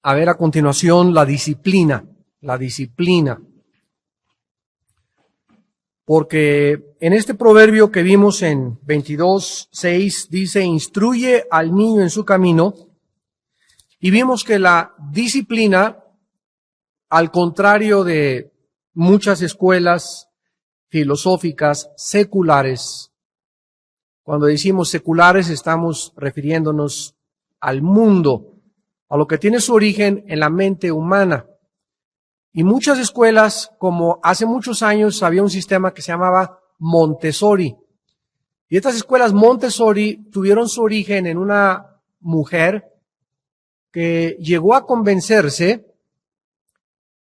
a ver a continuación la disciplina. La disciplina. Porque en este proverbio que vimos en 22:6 dice, instruye al niño en su camino. Y vimos que la disciplina, al contrario de muchas escuelas filosóficas seculares, cuando decimos seculares estamos refiriéndonos al mundo, a lo que tiene su origen en la mente humana. Y muchas escuelas, como hace muchos años había un sistema que se llamaba Montessori. Y estas escuelas Montessori tuvieron su origen en una mujer que llegó a convencerse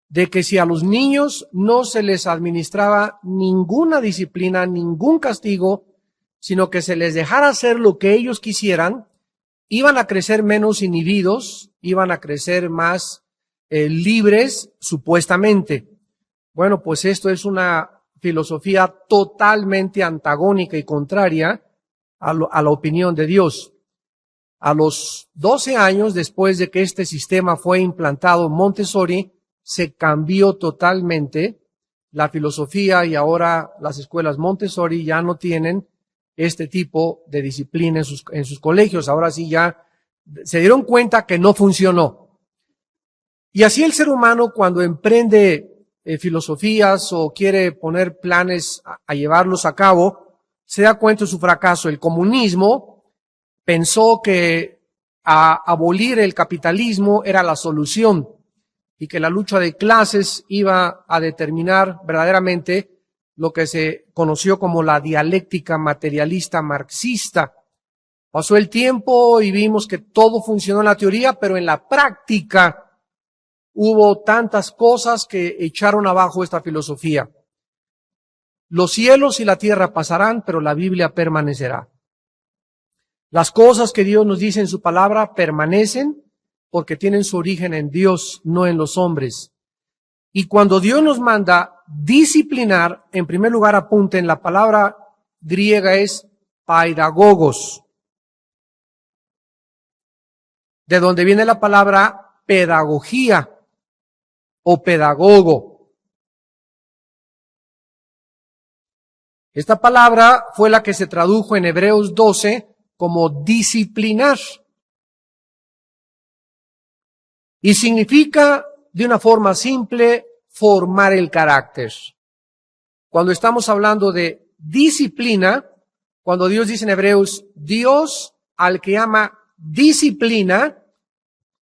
de que si a los niños no se les administraba ninguna disciplina, ningún castigo, sino que se les dejara hacer lo que ellos quisieran, iban a crecer menos inhibidos, iban a crecer más libres, supuestamente. Bueno, pues esto es una filosofía totalmente antagónica y contraria a la opinión de Dios. A los 12 años, después de que este sistema fue implantado en Montessori, se cambió totalmente la filosofía y ahora las escuelas Montessori ya no tienen este tipo de disciplina en sus colegios. Ahora sí ya se dieron cuenta que no funcionó. Y así el ser humano, cuando emprende filosofías o quiere poner planes a llevarlos a cabo, se da cuenta de su fracaso. El comunismo pensó que abolir el capitalismo era la solución y que la lucha de clases iba a determinar verdaderamente lo que se conoció como la dialéctica materialista marxista. Pasó el tiempo y vimos que todo funcionó en la teoría, pero en la práctica hubo tantas cosas que echaron abajo esta filosofía. Los cielos y la tierra pasarán, pero la Biblia permanecerá. Las cosas que Dios nos dice en su palabra permanecen porque tienen su origen en Dios, no en los hombres. Y cuando Dios nos manda disciplinar, en primer lugar apunten, la palabra griega es paidagogos, de donde viene la palabra pedagogía o pedagogo. Esta palabra fue la que se tradujo en Hebreos 12 como disciplinar. Y significa, de una forma simple, formar el carácter. Cuando estamos hablando de disciplina, cuando Dios dice en Hebreos, Dios al que ama disciplina,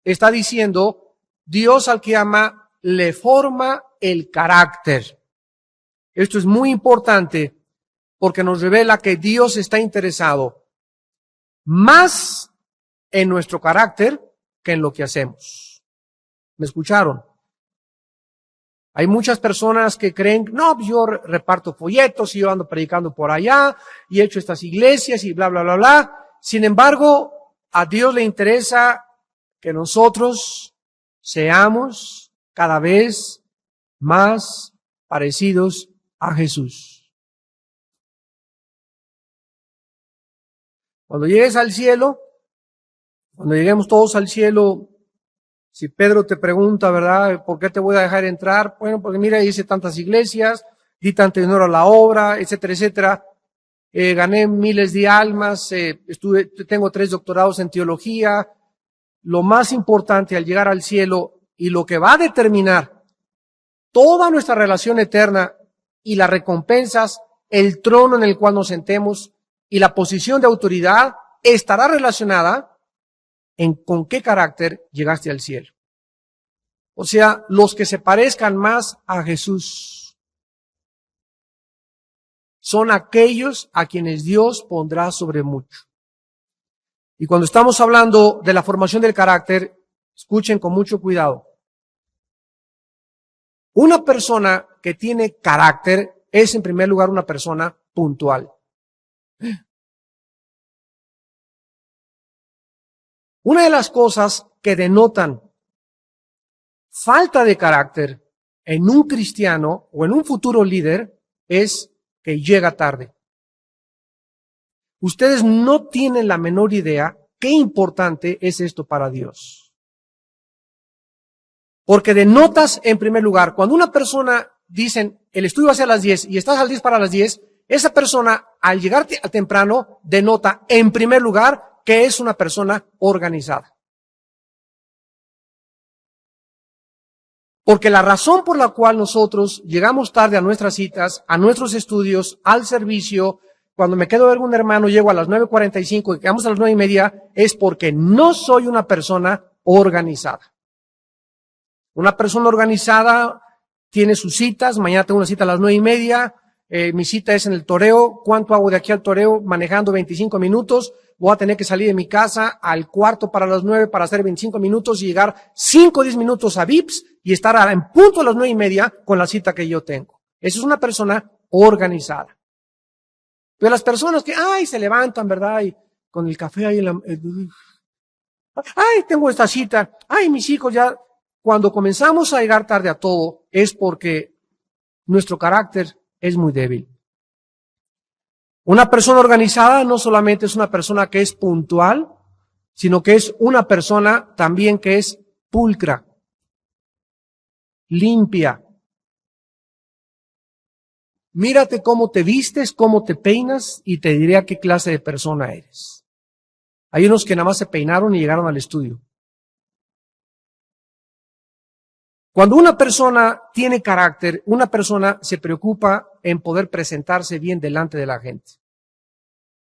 está diciendo, Dios al que ama le forma el carácter. Esto es muy importante porque nos revela que Dios está interesado más en nuestro carácter que en lo que hacemos. ¿Me escucharon? Hay muchas personas que creen, no, yo reparto folletos y yo ando predicando por allá y he hecho estas iglesias y bla, bla, bla, bla. Sin embargo, a Dios le interesa que nosotros seamos cada vez más parecidos a Jesús. Cuando llegues al cielo, cuando lleguemos todos al cielo, si Pedro te pregunta, ¿verdad? ¿Por qué te voy a dejar entrar? Bueno, porque mira, hice tantas iglesias, di tanto dinero a la obra, etcétera, etcétera. Gané miles de almas, tengo 3 doctorados en teología. Lo más importante al llegar al cielo y lo que va a determinar toda nuestra relación eterna y las recompensas, el trono en el cual nos sentemos y la posición de autoridad estará relacionada en con qué carácter llegaste al cielo. O sea, los que se parezcan más a Jesús son aquellos a quienes Dios pondrá sobre mucho. Y cuando estamos hablando de la formación del carácter, escuchen con mucho cuidado. Una persona que tiene carácter es en primer lugar una persona puntual. Una de las cosas que denotan falta de carácter en un cristiano o en un futuro líder es que llega tarde. Ustedes no tienen la menor idea qué importante es esto para Dios. Porque denotas en primer lugar, cuando una persona dicen, el estudio va a ser a las 10 y estás al 10 para las 10, esa persona al llegar temprano denota en primer lugar que es una persona organizada. Porque la razón por la cual nosotros llegamos tarde a nuestras citas, a nuestros estudios, al servicio, cuando me quedo a ver un hermano llego a las 9:45 y quedamos a las 9:30, es porque no soy una persona organizada. Una persona organizada tiene sus citas, mañana tengo una cita a las 9:30, mi cita es en el toreo. ¿Cuánto hago de aquí al toreo? Manejando 25 minutos. Voy a tener que salir de mi casa al cuarto para las 9 para hacer 25 minutos y llegar 5 o 10 minutos a VIPS y estar en punto a las 9:30 con la cita que yo tengo. Eso es una persona organizada. Pero las personas que, se levantan, ¿verdad? Y con el café ahí en la, tengo esta cita. Mis hijos ya. Cuando comenzamos a llegar tarde a todo es porque nuestro carácter es muy débil. Una persona organizada no solamente es una persona que es puntual, sino que es una persona también que es pulcra, limpia. Mírate cómo te vistes, cómo te peinas y te diré a qué clase de persona eres. Hay unos que nada más se peinaron y llegaron al estudio. Cuando una persona tiene carácter, una persona se preocupa en poder presentarse bien delante de la gente.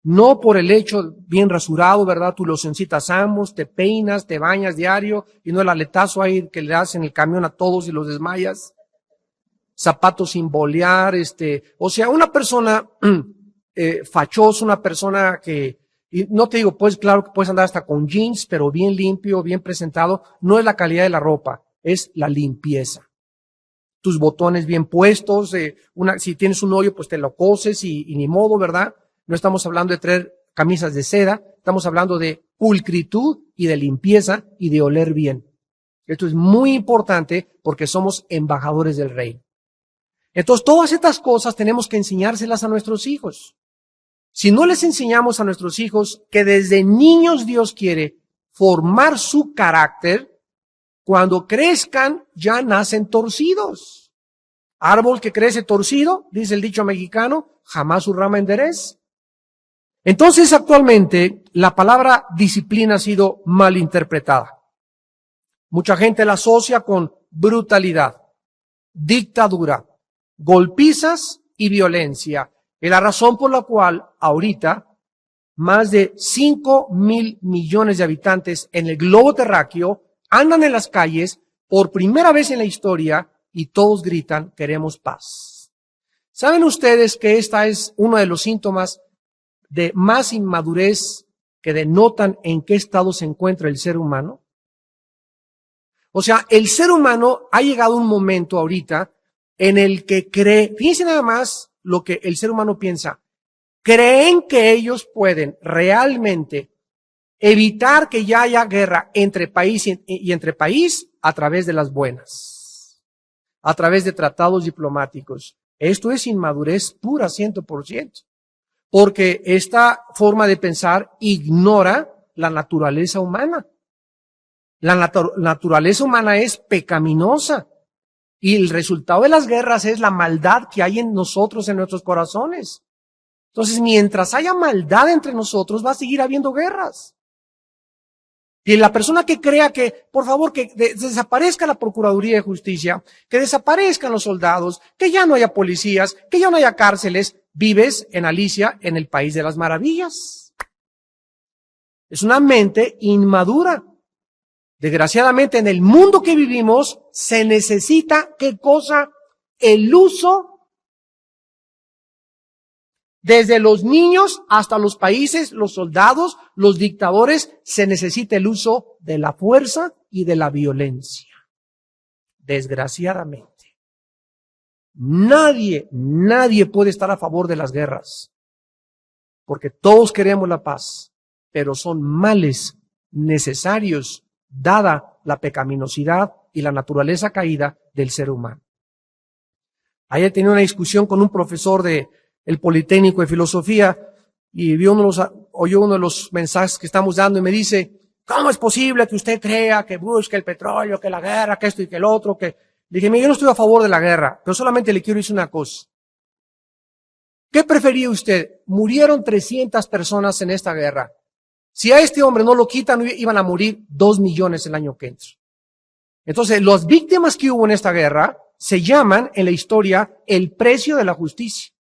No por el hecho bien rasurado, ¿verdad? Tú los encitas ambos, te peinas, te bañas diario y no el aletazo ahí que le das en el camión a todos y los desmayas. Zapatos sin bolear, o sea, una persona fachosa, una persona que, y no te digo, pues claro que puedes andar hasta con jeans, pero bien limpio, bien presentado, no es la calidad de la ropa. Es la limpieza. Tus botones bien puestos, si tienes un hoyo, pues te lo coses y ni modo, ¿verdad? No estamos hablando de traer camisas de seda, estamos hablando de pulcritud y de limpieza y de oler bien. Esto es muy importante porque somos embajadores del Rey. Entonces, todas estas cosas tenemos que enseñárselas a nuestros hijos. Si no les enseñamos a nuestros hijos que desde niños Dios quiere formar su carácter, cuando crezcan, ya nacen torcidos. Árbol que crece torcido, dice el dicho mexicano, jamás su rama enderez. Entonces, actualmente, la palabra disciplina ha sido malinterpretada. Mucha gente la asocia con brutalidad, dictadura, golpizas y violencia. Es la razón por la cual ahorita más de 5,000 millones de habitantes en el globo terráqueo andan en las calles por primera vez en la historia y todos gritan, queremos paz. ¿Saben ustedes que esta es uno de los síntomas de más inmadurez que denotan en qué estado se encuentra el ser humano? O sea, el ser humano ha llegado a un momento ahorita en el que cree, fíjense nada más lo que el ser humano piensa, creen que ellos pueden realmente evitar que ya haya guerra entre país y entre país a través de las buenas, a través de tratados diplomáticos. Esto es inmadurez pura 100%, porque esta forma de pensar ignora la naturaleza humana. La naturaleza humana es pecaminosa y el resultado de las guerras es la maldad que hay en nosotros, en nuestros corazones. Entonces, mientras haya maldad entre nosotros, va a seguir habiendo guerras. Y la persona que crea que, por favor, que desaparezca la Procuraduría de Justicia, que desaparezcan los soldados, que ya no haya policías, que ya no haya cárceles, vives en Alicia, en el País de las Maravillas. Es una mente inmadura. Desgraciadamente, en el mundo que vivimos, se necesita, ¿qué cosa? El uso. Desde los niños hasta los países, los soldados, los dictadores, se necesita el uso de la fuerza y de la violencia. Desgraciadamente. Nadie puede estar a favor de las guerras. Porque todos queremos la paz, pero son males necesarios, dada la pecaminosidad y la naturaleza caída del ser humano. Ayer tenía una discusión con un profesor de el Politécnico de Filosofía, y oyó uno de los mensajes que estamos dando y me dice, ¿cómo es posible que usted crea que Bush, que el petróleo, que la guerra, que esto y que el otro, que... Le dije, mire, yo no estoy a favor de la guerra, pero solamente le quiero decir una cosa. ¿Qué prefería usted? Murieron 300 personas en esta guerra. Si a este hombre no lo quitan, iban a morir 2 millones el año que entra. Entonces, las víctimas que hubo en esta guerra se llaman en la historia el precio de la justicia.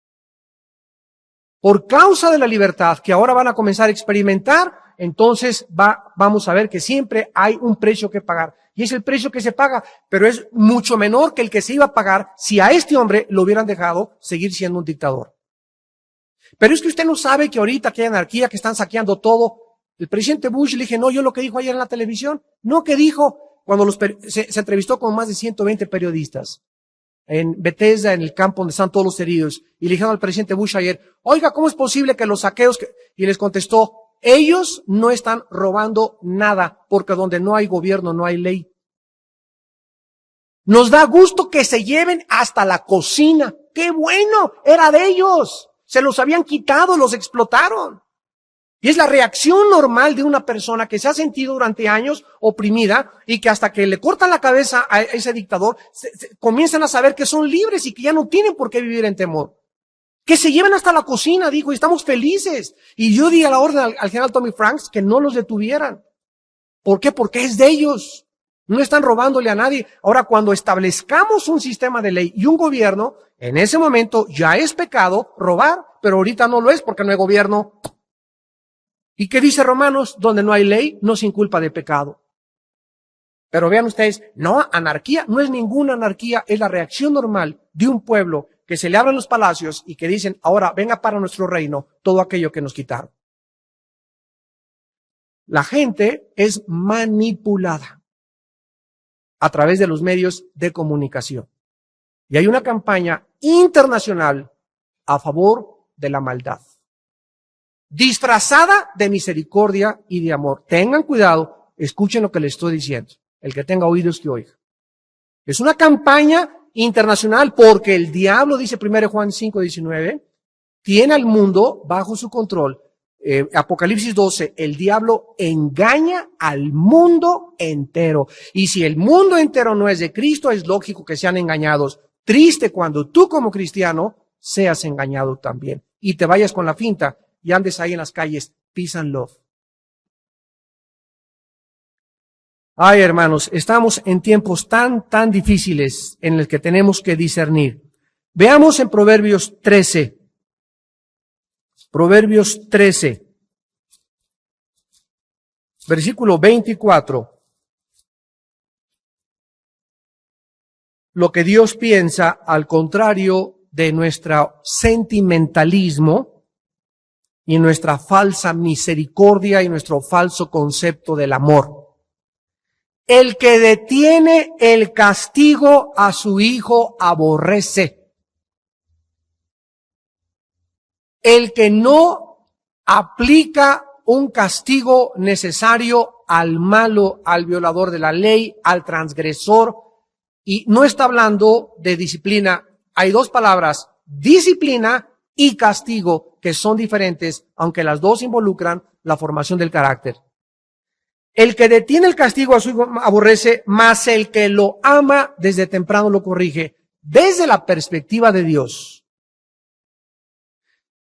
Por causa de la libertad que ahora van a comenzar a experimentar, entonces vamos a ver que siempre hay un precio que pagar. Y es el precio que se paga, pero es mucho menor que el que se iba a pagar si a este hombre lo hubieran dejado seguir siendo un dictador. Pero es que usted no sabe que ahorita que hay anarquía, que están saqueando todo. El presidente Bush le dije, no, yo lo que dijo ayer en la televisión, no, que dijo cuando se entrevistó con más de 120 periodistas en Bethesda, en el campo donde están todos los heridos, y le dijeron al presidente Bush ayer, oiga, ¿cómo es posible que los saqueos? Y les contestó, ellos no están robando nada, porque donde no hay gobierno no hay ley. Nos da gusto que se lleven hasta la cocina. ¡Qué bueno! Era de ellos. Se los habían quitado, los explotaron. Y es la reacción normal de una persona que se ha sentido durante años oprimida y que hasta que le cortan la cabeza a ese dictador, comienzan a saber que son libres y que ya no tienen por qué vivir en temor. Que se lleven hasta la cocina, dijo, y estamos felices. Y yo di a la orden al general Tommy Franks que no los detuvieran. ¿Por qué? Porque es de ellos. No están robándole a nadie. Ahora, cuando establezcamos un sistema de ley y un gobierno, en ese momento ya es pecado robar, pero ahorita no lo es porque no hay gobierno. ¿Y qué dice Romanos? Donde no hay ley, no se inculpa de pecado. Pero vean ustedes, no, anarquía no es ninguna anarquía, es la reacción normal de un pueblo que se le abren los palacios y que dicen, ahora venga para nuestro reino todo aquello que nos quitaron. La gente es manipulada a través de los medios de comunicación. Y hay una campaña internacional a favor de la maldad, disfrazada de misericordia y de amor. Tengan cuidado, escuchen lo que les estoy diciendo. El que tenga oídos que oiga. Es una campaña internacional porque el diablo, dice 1 Juan 5:19, tiene al mundo bajo su control. Apocalipsis 12, el diablo engaña al mundo entero. Y si el mundo entero no es de Cristo, es lógico que sean engañados. Triste cuando tú como cristiano seas engañado también. Y te vayas con la finta y andes ahí en las calles, peace and love. Ay, hermanos, estamos en tiempos tan difíciles en los que tenemos que discernir. Veamos en Proverbios 13. Proverbios 13, versículo 24. Lo que Dios piensa al contrario de nuestro sentimentalismo y nuestra falsa misericordia y nuestro falso concepto del amor. El que detiene el castigo a su hijo aborrece. El que no aplica un castigo necesario al malo, al violador de la ley, al transgresor, y no está hablando de disciplina. Hay dos palabras, disciplina y castigo, que son diferentes, aunque las dos involucran la formación del carácter. El que detiene el castigo a su hijo aborrece, mas el que lo ama desde temprano lo corrige, desde la perspectiva de Dios.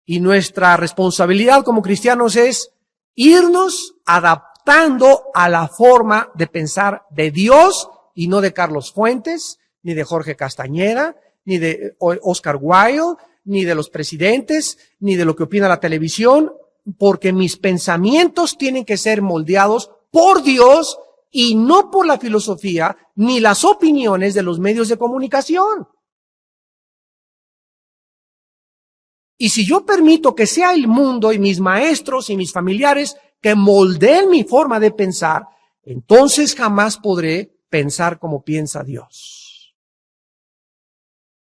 Y nuestra responsabilidad como cristianos es irnos adaptando a la forma de pensar de Dios y no de Carlos Fuentes, ni de Jorge Castañeda, ni de Oscar Wilde, ni de los presidentes, ni de lo que opina la televisión, porque mis pensamientos tienen que ser moldeados por Dios y no por la filosofía ni las opiniones de los medios de comunicación. Y si yo permito que sea el mundo y mis maestros y mis familiares que moldeen mi forma de pensar, entonces jamás podré pensar como piensa Dios.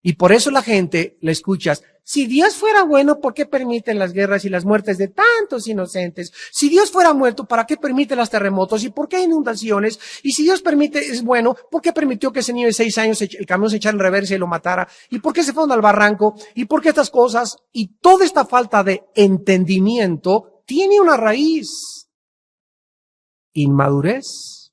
Y por eso la gente le escuchas, si Dios fuera bueno, ¿por qué permiten las guerras y las muertes de tantos inocentes? Si Dios fuera muerto, ¿para qué permite los terremotos? ¿Y por qué inundaciones? Y si Dios es bueno, ¿por qué permitió que ese niño de 6 años el camión se echara en reversa y lo matara? ¿Y por qué se fueron al barranco? ¿Y por qué estas cosas? Y toda esta falta de entendimiento tiene una raíz. inmadurez.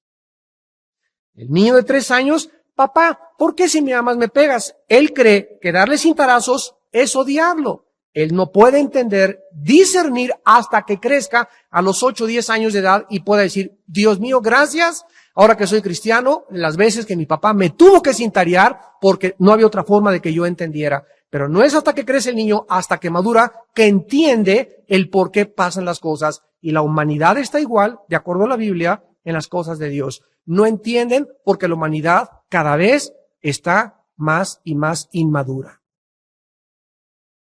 El niño de 3 años, papá, ¿por qué si me amas me pegas? Él cree que darle cintarazos es odiarlo. Él no puede entender, discernir hasta que crezca a los 8 o 10 años de edad y pueda decir, Dios mío, gracias, ahora que soy cristiano, las veces que mi papá me tuvo que cintarear porque no había otra forma de que yo entendiera. Pero no es hasta que crece el niño, hasta que madura, que entiende el por qué pasan las cosas. Y la humanidad está igual, de acuerdo a la Biblia, en las cosas de Dios. No entienden porque la humanidad cada vez está más y más inmadura.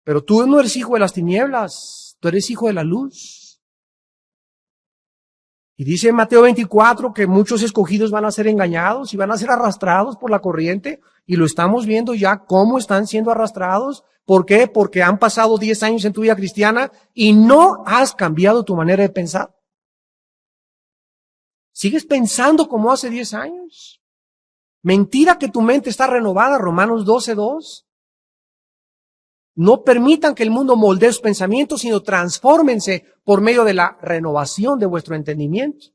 Pero tú no eres hijo de las tinieblas, tú eres hijo de la luz. Y dice Mateo 24 que muchos escogidos van a ser engañados y van a ser arrastrados por la corriente. Y lo estamos viendo ya cómo están siendo arrastrados. ¿Por qué? Porque han pasado 10 años en tu vida cristiana y no has cambiado tu manera de pensar. ¿Sigues pensando como hace 10 años? Mentira que tu mente está renovada, Romanos 12:2. No permitan que el mundo moldee sus pensamientos, sino transfórmense por medio de la renovación de vuestro entendimiento,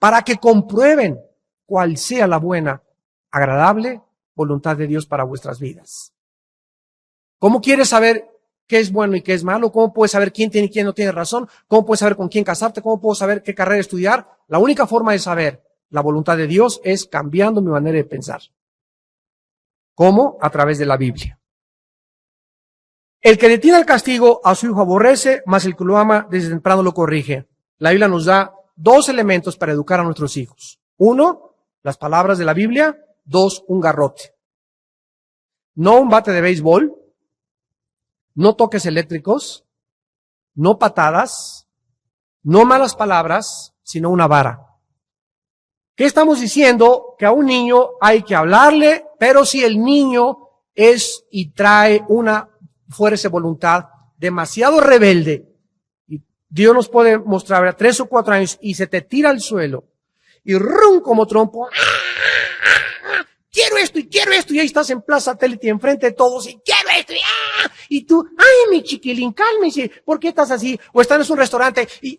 para que comprueben cuál sea la buena, agradable voluntad de Dios para vuestras vidas. ¿Cómo quieres saber qué es bueno y qué es malo? ¿Cómo puedes saber quién tiene y quién no tiene razón? ¿Cómo puedes saber con quién casarte? ¿Cómo puedo saber qué carrera estudiar? La única forma de saber la voluntad de Dios es cambiando mi manera de pensar. ¿Cómo? A través de la Biblia. El que detiene el castigo a su hijo aborrece, mas el que lo ama desde temprano lo corrige. La Biblia nos da 2 elementos para educar a nuestros hijos. 1, las palabras de la Biblia. 2, un garrote. No un bate de béisbol, no toques eléctricos, no patadas, no malas palabras, sino una vara. ¿Qué estamos diciendo? Que a un niño hay que hablarle, pero si el niño es y trae una fuerza de voluntad demasiado rebelde, y Dios nos puede mostrar a 3 o 4 años y se te tira al suelo y rum como trompo, quiero esto, y ahí estás en Plaza Satélite enfrente de todos y quiero esto, y tú, ay, mi chiquilín, cálmese, ¿por qué estás así? O estás en un restaurante y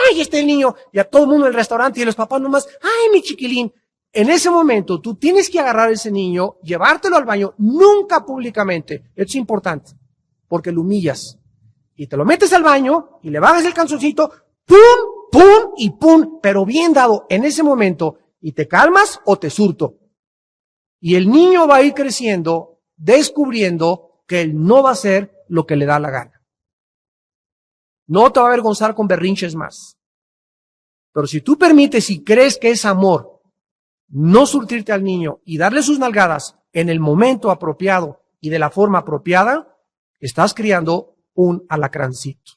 ay, está el niño, y a todo el mundo en el restaurante y los papás nomás, ay, mi chiquilín. En ese momento, tú tienes que agarrar a ese niño, llevártelo al baño, nunca públicamente. Esto es importante, porque lo humillas. Y te lo metes al baño, y le bajas el calzoncito, pum, pum y pum, pero bien dado en ese momento, y te calmas o te surto. Y el niño va a ir creciendo, descubriendo que él no va a hacer lo que le da la gana. No te va a avergonzar con berrinches más. Pero si tú permites y crees que es amor, no surtirte al niño y darle sus nalgadas en el momento apropiado y de la forma apropiada, estás criando un alacrancito.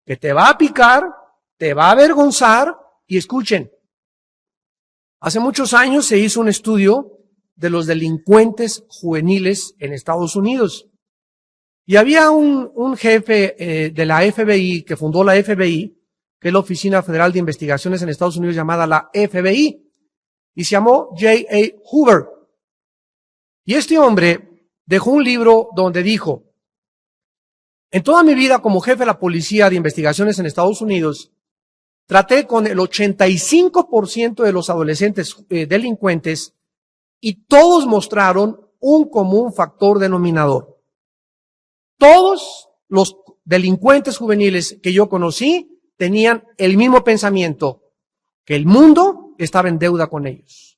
Que te va a picar, te va a avergonzar, y escuchen, hace muchos años se hizo un estudio de los delincuentes juveniles en Estados Unidos. Y había un jefe de la FBI, que fundó la FBI, que es la Oficina Federal de Investigaciones en Estados Unidos, llamada la FBI, y se llamó J.A. Hoover. Y este hombre dejó un libro donde dijo, en toda mi vida como jefe de la Policía de Investigaciones en Estados Unidos, traté con el 85% de los adolescentes delincuentes y todos mostraron un común factor denominador. Todos los delincuentes juveniles que yo conocí tenían el mismo pensamiento, que el mundo estaba en deuda con ellos.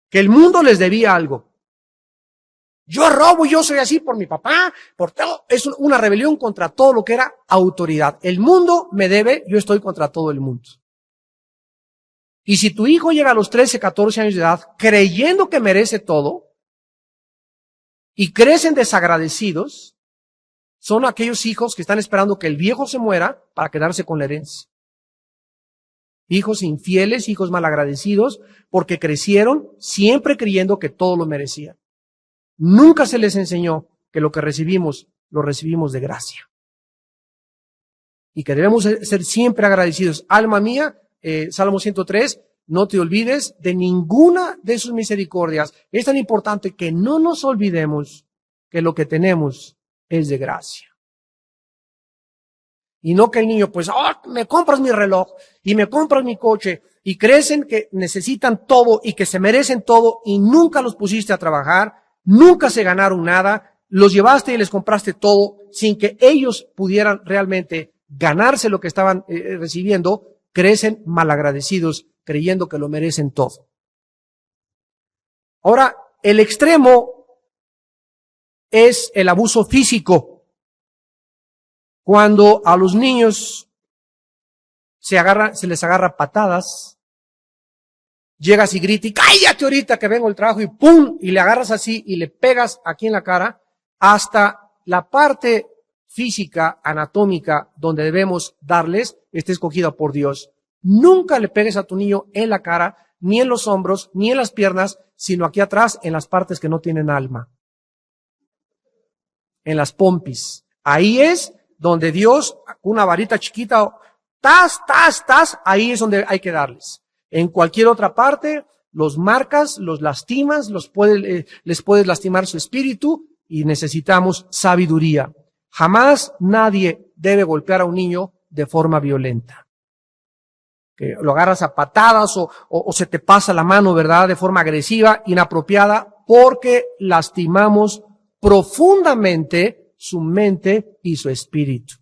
Que el mundo les debía algo. Yo robo, yo soy así por mi papá, por todo. Es una rebelión contra todo lo que era autoridad. El mundo me debe, yo estoy contra todo el mundo. Y si tu hijo llega a los 13, 14 años de edad creyendo que merece todo y crecen desagradecidos, son aquellos hijos que están esperando que el viejo se muera para quedarse con la herencia. Hijos infieles, hijos malagradecidos, porque crecieron siempre creyendo que todo lo merecían. Nunca se les enseñó que lo que recibimos, lo recibimos de gracia. Y que debemos ser siempre agradecidos. Alma mía, Salmo 103, no te olvides de ninguna de sus misericordias. Es tan importante que no nos olvidemos que lo que tenemos es de gracia. Y no que el niño, pues, me compras mi reloj y me compras mi coche. Y crecen que necesitan todo y que se merecen todo y nunca los pusiste a trabajar, nunca se ganaron nada, los llevaste y les compraste todo sin que ellos pudieran realmente ganarse lo que estaban recibiendo. Crecen malagradecidos creyendo que lo merecen todo. Ahora, el extremo es el abuso físico. Cuando a los niños se les agarra patadas, llegas y gritas, y cállate ahorita que vengo del trabajo, y ¡pum! Y le agarras así y le pegas aquí en la cara, hasta la parte física, anatómica, donde debemos darles, está escogida por Dios. Nunca le pegues a tu niño en la cara, ni en los hombros, ni en las piernas, sino aquí atrás, en las partes que no tienen alma. En las pompis. Ahí es donde Dios, una varita chiquita, ahí es donde hay que darles. En cualquier otra parte, los marcas, los lastimas, les puedes lastimar su espíritu y necesitamos sabiduría. Jamás nadie debe golpear a un niño de forma violenta. Que lo agarras a patadas o se te pasa la mano, ¿verdad? De forma agresiva, inapropiada, porque lastimamos profundamente su mente y su espíritu.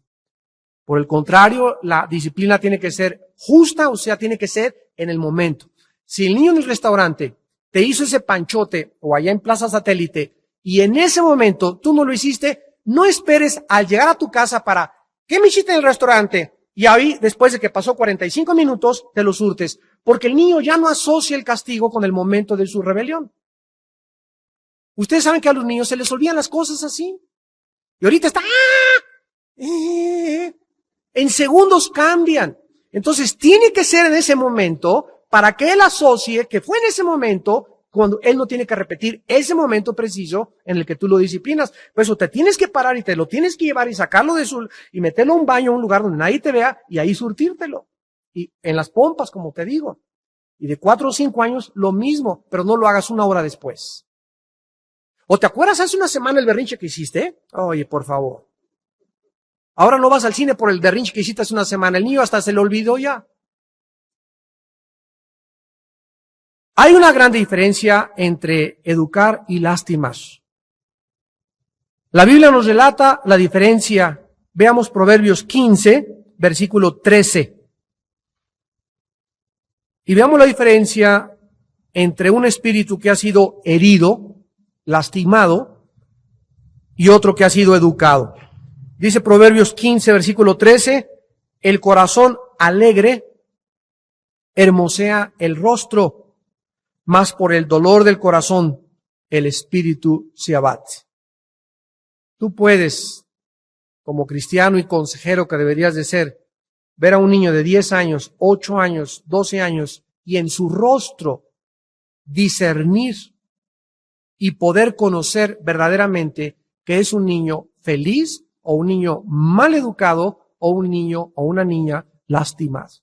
Por el contrario, la disciplina tiene que ser justa, o sea, tiene que ser en el momento. Si el niño en el restaurante te hizo ese panchote o allá en Plaza Satélite y en ese momento tú no lo hiciste, no esperes al llegar a tu casa para, ¿qué me hiciste en el restaurante? Y ahí, después de que pasó 45 minutos, te lo surtes. Porque el niño ya no asocia el castigo con el momento de su rebelión. Ustedes saben que a los niños se les olvidan las cosas así. Y ahorita está, en segundos cambian. Entonces tiene que ser en ese momento para que él asocie que fue en ese momento cuando él no tiene que repetir ese momento preciso en el que tú lo disciplinas. Por eso te tienes que parar y te lo tienes que llevar y sacarlo y meterlo a un baño, a un lugar donde nadie te vea y ahí surtírtelo. Y en las pompas, como te digo. Y de 4 o 5 años, lo mismo, pero no lo hagas una hora después. ¿O te acuerdas hace una semana el berrinche que hiciste? Oye, por favor. Ahora no vas al cine por el berrinche que hiciste hace una semana. El niño hasta se le olvidó ya. Hay una gran diferencia entre educar y lastimar. La Biblia nos relata la diferencia. Veamos Proverbios 15, versículo 13. Y veamos la diferencia entre un espíritu que ha sido herido, lastimado, y otro que ha sido educado. Dice Proverbios 15, versículo 13, el corazón alegre hermosea el rostro, mas por el dolor del corazón el espíritu se abate. Tú puedes, como cristiano y consejero que deberías de ser, ver a un niño de 10 años, 8 años, 12 años, y en su rostro discernir y poder conocer verdaderamente que es un niño feliz o un niño mal educado o un niño o una niña lastimado.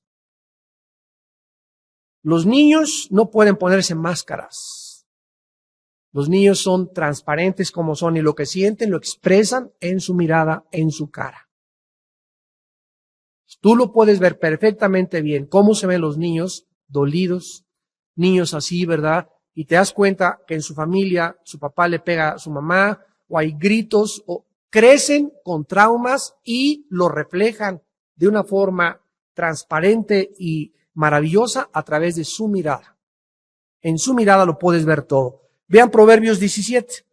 Los niños no pueden ponerse máscaras. Los niños son transparentes como son y lo que sienten lo expresan en su mirada, en su cara. Tú lo puedes ver perfectamente bien, cómo se ven los niños dolidos, niños así, ¿verdad? Y te das cuenta que en su familia su papá le pega a su mamá o hay gritos o crecen con traumas y lo reflejan de una forma transparente y maravillosa a través de su mirada. En su mirada lo puedes ver todo. Vean Proverbios 17,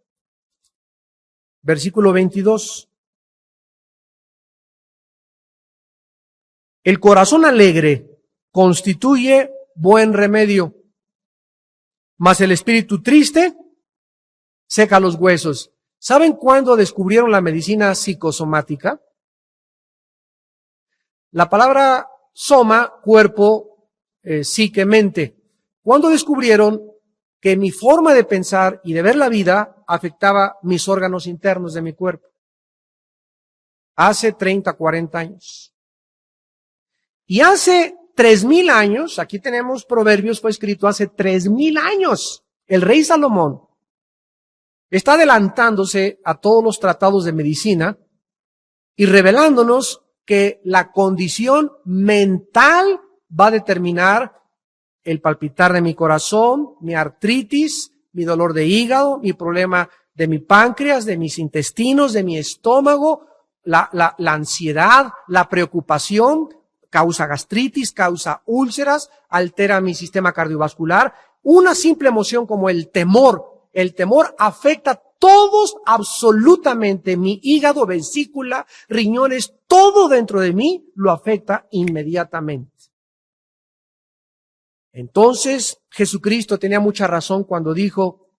versículo 22. El corazón alegre constituye buen remedio, mas el espíritu triste seca los huesos. ¿Saben cuándo descubrieron la medicina psicosomática? La palabra soma, cuerpo, psique, mente. ¿Cuándo descubrieron que mi forma de pensar y de ver la vida afectaba mis órganos internos de mi cuerpo? Hace 30, 40 años. Y hace 3000 años, aquí tenemos Proverbios, fue escrito hace 3000 años. El rey Salomón está adelantándose a todos los tratados de medicina y revelándonos que la condición mental va a determinar el palpitar de mi corazón, mi artritis, mi dolor de hígado, mi problema de mi páncreas, de mis intestinos, de mi estómago, la ansiedad, la preocupación, causa gastritis, causa úlceras, altera mi sistema cardiovascular. Una simple emoción como el temor afecta todos, absolutamente, mi hígado, vesícula, riñones, todo dentro de mí lo afecta inmediatamente. Entonces, Jesucristo tenía mucha razón cuando dijo,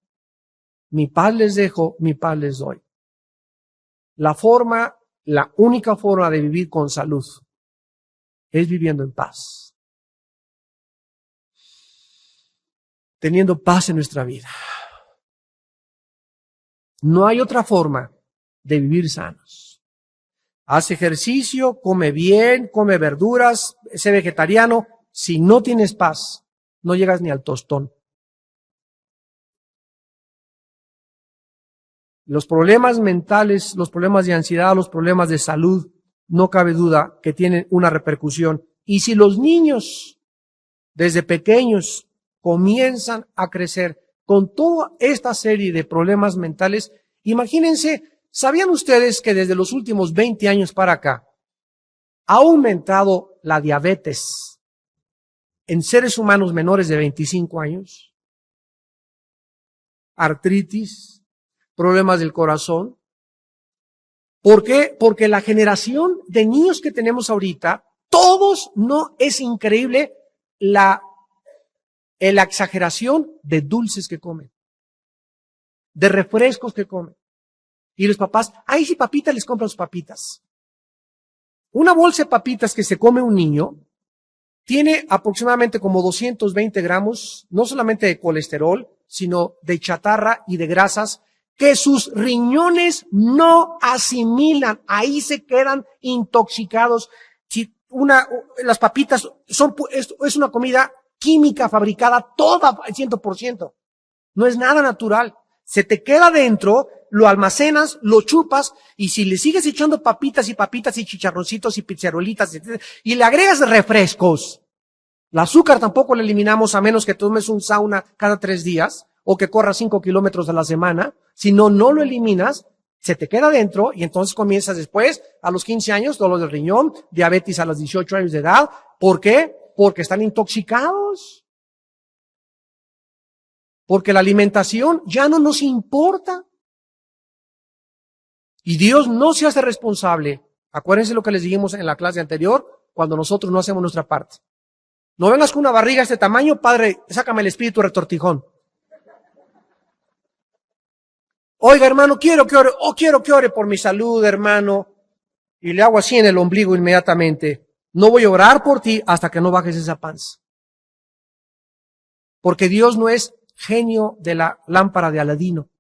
mi paz les dejo, mi paz les doy. La única forma de vivir con salud es viviendo en paz. Teniendo paz en nuestra vida. No hay otra forma de vivir sanos. Haz ejercicio, come bien, come verduras, sé vegetariano. Si no tienes paz, no llegas ni al tostón. Los problemas mentales, los problemas de ansiedad, los problemas de salud, no cabe duda que tienen una repercusión. Y si los niños, desde pequeños, comienzan a crecer con toda esta serie de problemas mentales, imagínense, ¿sabían ustedes que desde los últimos 20 años para acá ha aumentado la diabetes en seres humanos menores de 25 años? Artritis, problemas del corazón. ¿Por qué? Porque la generación de niños que tenemos ahorita, todos, no es increíble la exageración de dulces que comen, de refrescos que comen. Y los papás, ay, si papita, les compran sus papitas. Una bolsa de papitas que se come un niño tiene aproximadamente como 220 gramos, no solamente de colesterol, sino de chatarra y de grasas que sus riñones no asimilan. Ahí se quedan intoxicados. Si las papitas es una comida química fabricada toda al 100%. No es nada natural. Se te queda dentro, lo almacenas, lo chupas, y si le sigues echando papitas y chicharroncitos y pizzeruelitas, y le agregas refrescos, el azúcar tampoco le eliminamos a menos que tomes un sauna cada 3 días, o que corras 5 kilómetros a la semana. Si no lo eliminas, se te queda dentro, y entonces comienzas después, a los 15 años, dolor del riñón, diabetes a los 18 años de edad. ¿Por qué? Porque están intoxicados. Porque la alimentación ya no nos importa. Y Dios no se hace responsable. Acuérdense lo que les dijimos en la clase anterior, cuando nosotros no hacemos nuestra parte. No vengas con una barriga de este tamaño, padre, sácame el espíritu retortijón. Oiga, hermano, quiero que ore por mi salud, hermano. Y le hago así en el ombligo inmediatamente. No voy a orar por ti hasta que no bajes esa panza. Porque Dios no es genio de la lámpara de Aladino.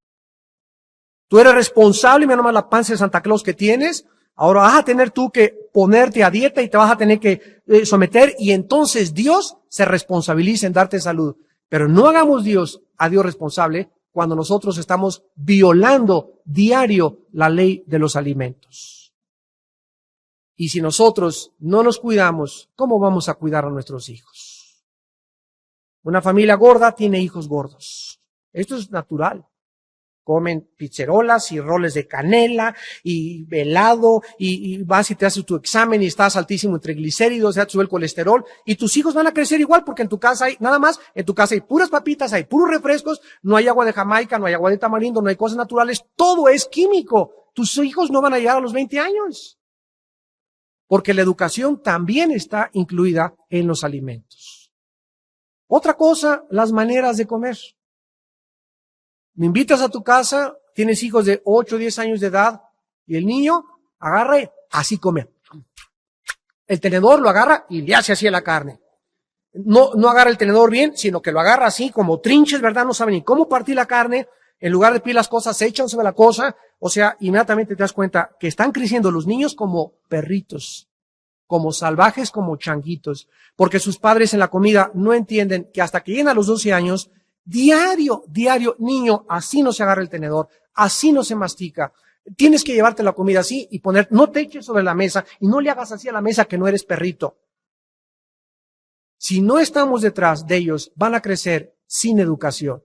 Tú eres responsable, mira nomás la panza de Santa Claus que tienes. Ahora vas a tener tú que ponerte a dieta y te vas a tener que someter, y entonces Dios se responsabiliza en darte salud. Pero no hagamos a Dios responsable cuando nosotros estamos violando diario la ley de los alimentos. Y si nosotros no nos cuidamos, ¿cómo vamos a cuidar a nuestros hijos? Una familia gorda tiene hijos gordos. Esto es natural. Comen pizzerolas y roles de canela y helado, y vas y te haces tu examen y estás altísimo en triglicéridos, ya te sube el colesterol, y tus hijos van a crecer igual, porque en tu casa hay puras papitas, hay puros refrescos, no hay agua de Jamaica, no hay agua de tamarindo, no hay cosas naturales, todo es químico. Tus hijos no van a llegar a los 20 años. Porque la educación también está incluida en los alimentos. Otra cosa, las maneras de comer. Me invitas a tu casa, tienes hijos de 8 o 10 años de edad, y el niño agarra y así come. El tenedor lo agarra y le hace así a la carne. No agarra el tenedor bien, sino que lo agarra así como trinches, ¿verdad? No sabe ni cómo partir la carne. En lugar de pedir las cosas, se echan sobre la cosa. O sea, inmediatamente te das cuenta que están creciendo los niños como perritos, como salvajes, como changuitos. Porque sus padres en la comida no entienden que hasta que llegan a los 12 años, diario, niño, así no se agarra el tenedor, así no se mastica. Tienes que llevarte la comida así y poner, no te eches sobre la mesa y no le hagas así a la mesa que no eres perrito. Si no estamos detrás de ellos, van a crecer sin educación.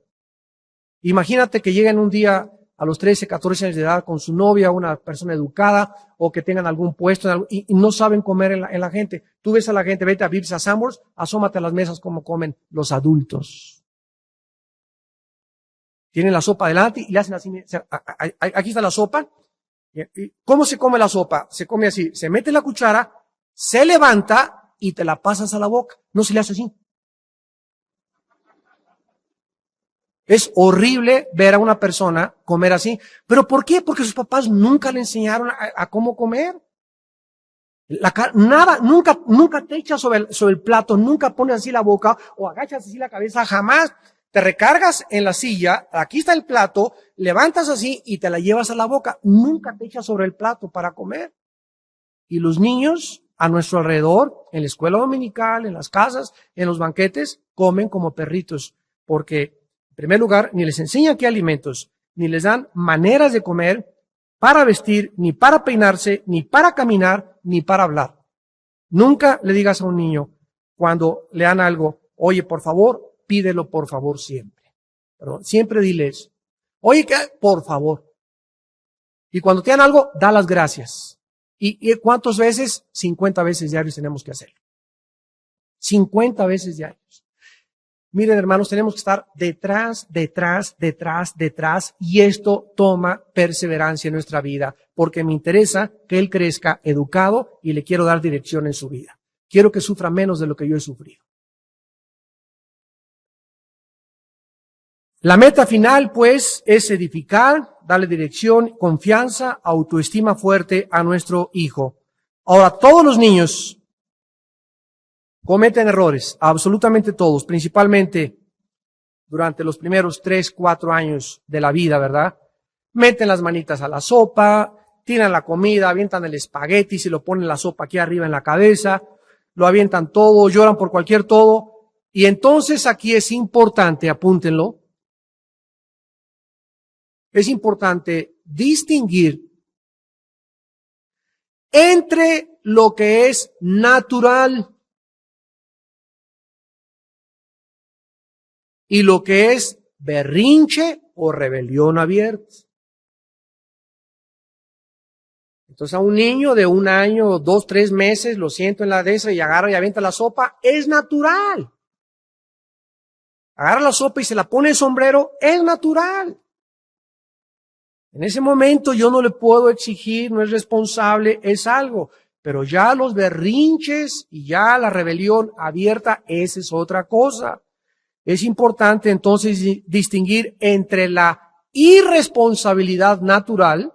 Imagínate que lleguen un día a los 13, 14 años de edad con su novia, una persona educada, o que tengan algún puesto y no saben comer en la gente. Tú ves a la gente, vete a Vips, a Sanborns, asómate a las mesas como comen los adultos. Tienen la sopa delante y le hacen así, aquí está la sopa. ¿Cómo se come la sopa? Se come así, se mete la cuchara, se levanta y te la pasas a la boca. No se le hace así. Es horrible ver a una persona comer así. ¿Pero por qué? Porque sus papás nunca le enseñaron a cómo comer. Nunca te echas sobre el plato, nunca pones así la boca o agachas así la cabeza, jamás. Te recargas en la silla, aquí está el plato, levantas así y te la llevas a la boca. Nunca te echas sobre el plato para comer. Y los niños a nuestro alrededor, en la escuela dominical, en las casas, en los banquetes, comen como perritos, porque en primer lugar, ni les enseñan qué alimentos, ni les dan maneras de comer, para vestir, ni para peinarse, ni para caminar, ni para hablar. Nunca le digas a un niño, cuando le dan algo, oye, por favor, pídelo por favor siempre. Pero siempre diles, oye, ¿qué? Por favor. Y cuando te dan algo, da las gracias. ¿Y cuántas veces? 50 veces diarios tenemos que hacerlo. 50 veces diarios. Miren, hermanos, tenemos que estar detrás, y esto toma perseverancia en nuestra vida, porque me interesa que él crezca educado y le quiero dar dirección en su vida. Quiero que sufra menos de lo que yo he sufrido. La meta final, pues, es edificar, darle dirección, confianza, autoestima fuerte a nuestro hijo. Ahora, todos los niños cometen errores, absolutamente todos, principalmente durante los primeros 3, 4 años de la vida, ¿verdad? Meten las manitas a la sopa, tiran la comida, avientan el espagueti, se lo ponen la sopa aquí arriba en la cabeza, lo avientan todo, lloran por cualquier todo. Y entonces aquí es importante, apúntenlo, es importante distinguir entre lo que es natural y lo que es berrinche o rebelión abierta. Entonces a un niño de 1 año, 2, 3 meses, lo siento en la de esa y agarra y avienta la sopa, es natural. Agarra la sopa y se la pone el sombrero, es natural. En ese momento yo no le puedo exigir, no es responsable, es algo. Pero ya los berrinches y ya la rebelión abierta, esa es otra cosa. Es importante entonces distinguir entre la irresponsabilidad natural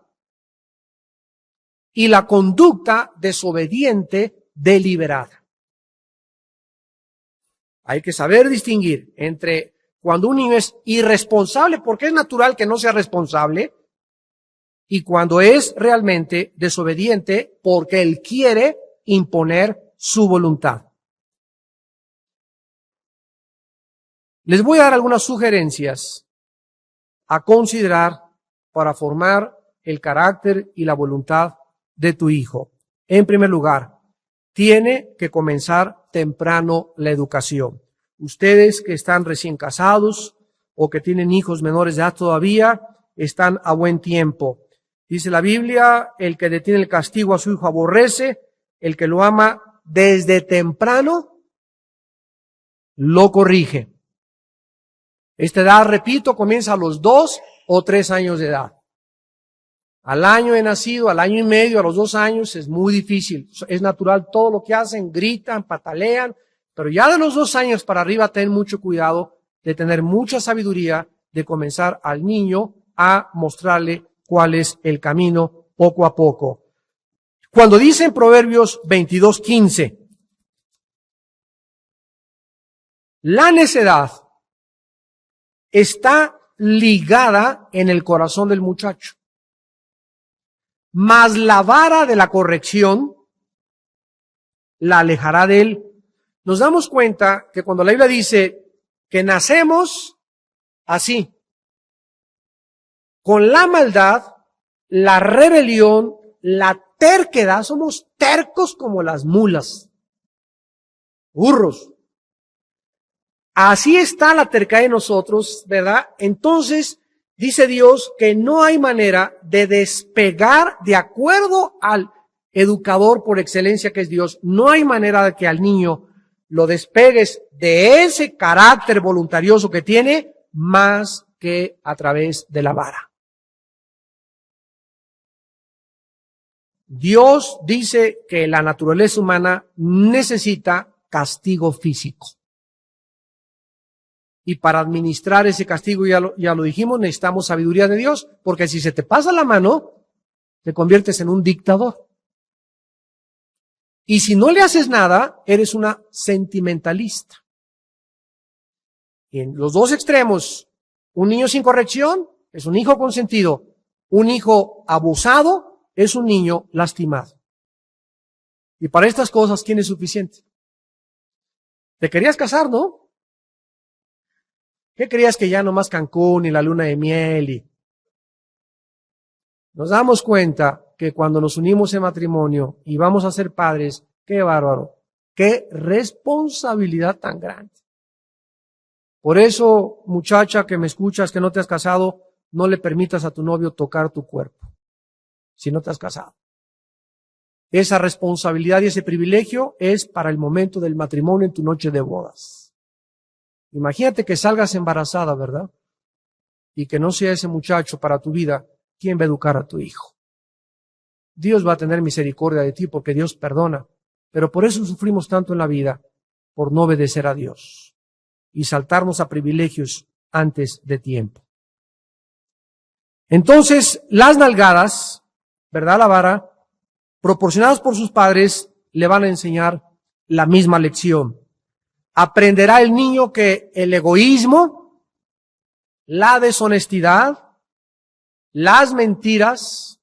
y la conducta desobediente deliberada. Hay que saber distinguir entre cuando un niño es irresponsable, porque es natural que no sea responsable, y cuando es realmente desobediente, porque él quiere imponer su voluntad. Les voy a dar algunas sugerencias a considerar para formar el carácter y la voluntad de tu hijo. En primer lugar, tiene que comenzar temprano la educación. Ustedes que están recién casados o que tienen hijos menores de edad todavía, están a buen tiempo. Dice la Biblia, el que detiene el castigo a su hijo aborrece, el que lo ama desde temprano lo corrige. Esta edad, repito, comienza a los 2 o 3 años de edad. Al año de nacido, al año y medio, a los 2 años es muy difícil. Es natural todo lo que hacen, gritan, patalean, pero ya de los 2 años para arriba ten mucho cuidado de tener mucha sabiduría, de comenzar al niño a mostrarle cuál es el camino poco a poco. Cuando dice en Proverbios 22:15, la necedad está ligada en el corazón del muchacho, mas la vara de la corrección la alejará de él. Nos damos cuenta que cuando la Biblia dice que nacemos así, con la maldad, la rebelión, la terquedad. Somos tercos como las mulas, burros. Así está la terquedad en nosotros, ¿verdad? Entonces, dice Dios que no hay manera de despegar de acuerdo al educador por excelencia que es Dios. No hay manera de que al niño lo despegues de ese carácter voluntarioso que tiene más que a través de la vara. Dios dice que la naturaleza humana necesita castigo físico. Y para administrar ese castigo, ya lo dijimos, necesitamos sabiduría de Dios, porque si se te pasa la mano, te conviertes en un dictador. Y si no le haces nada, eres una sentimentalista. Y en los dos extremos, un niño sin corrección es un hijo consentido, un hijo abusado es un niño lastimado. Y para estas cosas, ¿quién es suficiente? Te querías casar, ¿no? ¿Qué creías que ya nomás Cancún y la luna de miel? Y nos damos cuenta que cuando nos unimos en matrimonio y vamos a ser padres, qué bárbaro, qué responsabilidad tan grande. Por eso, muchacha que me escuchas, que no te has casado, no le permitas a tu novio tocar tu cuerpo, si no te has casado. Esa responsabilidad y ese privilegio es para el momento del matrimonio en tu noche de bodas. Imagínate que salgas embarazada, ¿verdad? Y que no sea ese muchacho para tu vida, ¿quién va a educar a tu hijo? Dios va a tener misericordia de ti porque Dios perdona, pero por eso sufrimos tanto en la vida, por no obedecer a Dios y saltarnos a privilegios antes de tiempo. Entonces, las nalgadas, ¿verdad? La vara, proporcionadas por sus padres, le van a enseñar la misma lección. Aprenderá el niño que el egoísmo, la deshonestidad, las mentiras,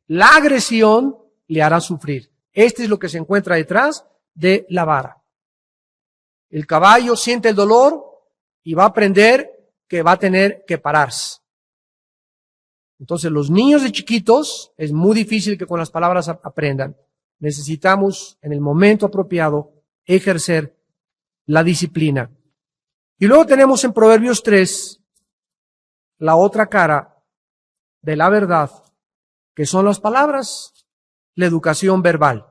la agresión le hará sufrir. Este es lo que se encuentra detrás de la vara. El caballo siente el dolor y va a aprender que va a tener que pararse. Entonces, los niños de chiquitos es muy difícil que con las palabras aprendan. Necesitamos, en el momento apropiado, ejercer la disciplina. Y luego tenemos en Proverbios 3 la otra cara de la verdad, que son las palabras, la educación verbal.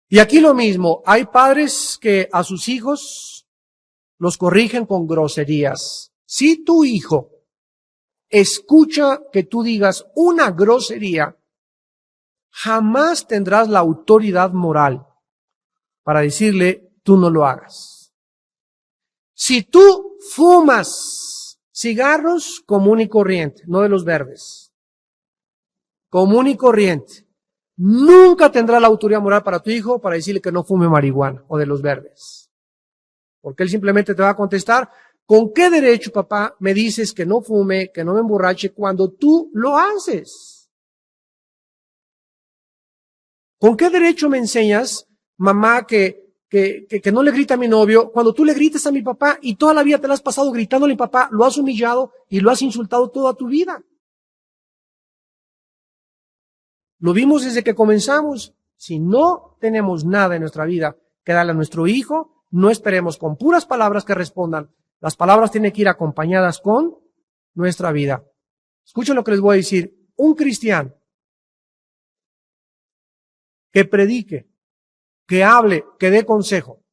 Y aquí lo mismo, hay padres que a sus hijos los corrigen con groserías. Si tu hijo escucha que tú digas una grosería, jamás tendrás la autoridad moral para decirle, tú no lo hagas. Si tú fumas cigarros común y corriente, no de los verdes, común y corriente, nunca tendrás la autoridad moral para tu hijo para decirle que no fume marihuana o de los verdes. Porque él simplemente te va a contestar, ¿con qué derecho, papá, me dices que no fume, que no me emborrache cuando tú lo haces? ¿Con qué derecho me enseñas, mamá, que no le grita a mi novio cuando tú le gritas a mi papá y toda la vida te la has pasado gritándole a mi papá, lo has humillado y lo has insultado toda tu vida? Lo vimos desde que comenzamos. Si no tenemos nada en nuestra vida que darle a nuestro hijo, no esperemos con puras palabras que respondan. Las palabras tienen que ir acompañadas con nuestra vida. Escuchen lo que les voy a decir. Un cristiano que predique, que hable, que dé consejo,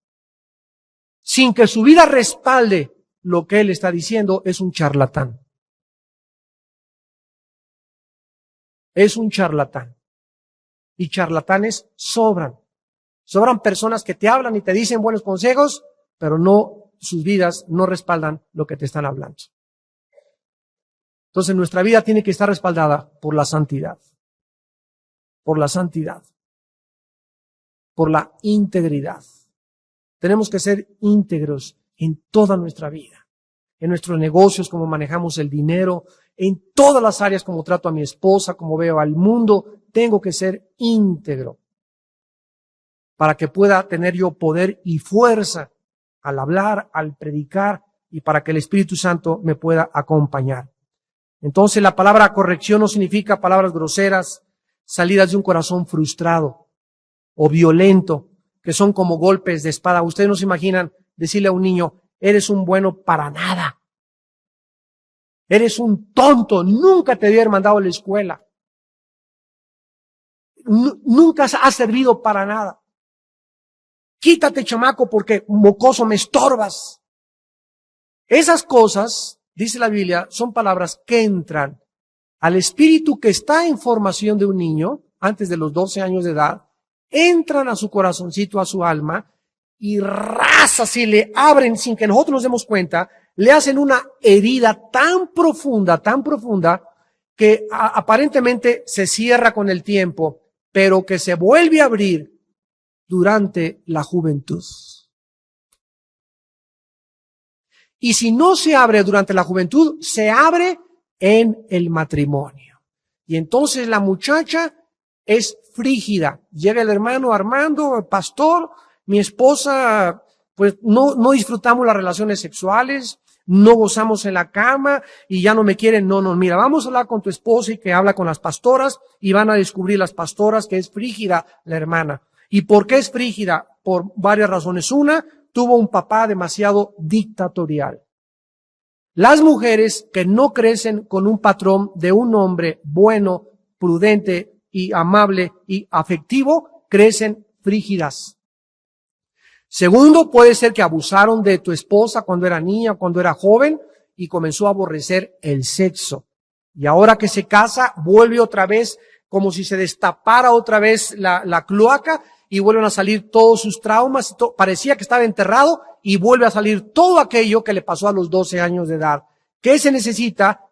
sin que su vida respalde lo que él está diciendo, es un charlatán. Es un charlatán. Y charlatanes sobran. Sobran personas que te hablan y te dicen buenos consejos, pero no, sus vidas no respaldan lo que te están hablando. Entonces nuestra vida tiene que estar respaldada por la santidad. Por la santidad. Por la integridad. Tenemos que ser íntegros en toda nuestra vida. En nuestros negocios, como manejamos el dinero, en todas las áreas, como trato a mi esposa, como veo al mundo, tengo que ser íntegro para que pueda tener yo poder y fuerza al hablar, al predicar y para que el Espíritu Santo me pueda acompañar. Entonces la palabra corrección no significa palabras groseras, salidas de un corazón frustrado o violento, que son como golpes de espada. Ustedes no se imaginan decirle a un niño, eres un bueno para nada. Eres un tonto, nunca te debí haber mandado a la escuela. Nunca has servido para nada. Quítate, chamaco, porque mocoso me estorbas. Esas cosas, dice la Biblia, son palabras que entran al espíritu que está en formación de un niño, antes de los 12 años de edad, entran a su corazoncito, a su alma, y si le abren sin que nosotros nos demos cuenta, le hacen una herida tan profunda, que aparentemente se cierra con el tiempo, pero que se vuelve a abrir durante la juventud. Y si no se abre durante la juventud, se abre en el matrimonio. Y entonces la muchacha es frígida. Llega el hermano Armando, pastor, mi esposa, pues no disfrutamos las relaciones sexuales, no gozamos en la cama y ya no me quieren. No, mira, vamos a hablar con tu esposa y que habla con las pastoras y van a descubrir las pastoras que es frígida la hermana. ¿Y por qué es frígida? Por varias razones. Una, tuvo un papá demasiado dictatorial. Las mujeres que no crecen con un patrón de un hombre bueno, prudente y amable y afectivo, crecen frígidas. Segundo, puede ser que abusaron de tu esposa cuando era niña, cuando era joven y comenzó a aborrecer el sexo. Y ahora que se casa, vuelve otra vez como si se destapara otra vez la cloaca y vuelven a salir todos sus traumas. Parecía que estaba enterrado y vuelve a salir todo aquello que le pasó a los 12 años de edad. ¿Qué se necesita?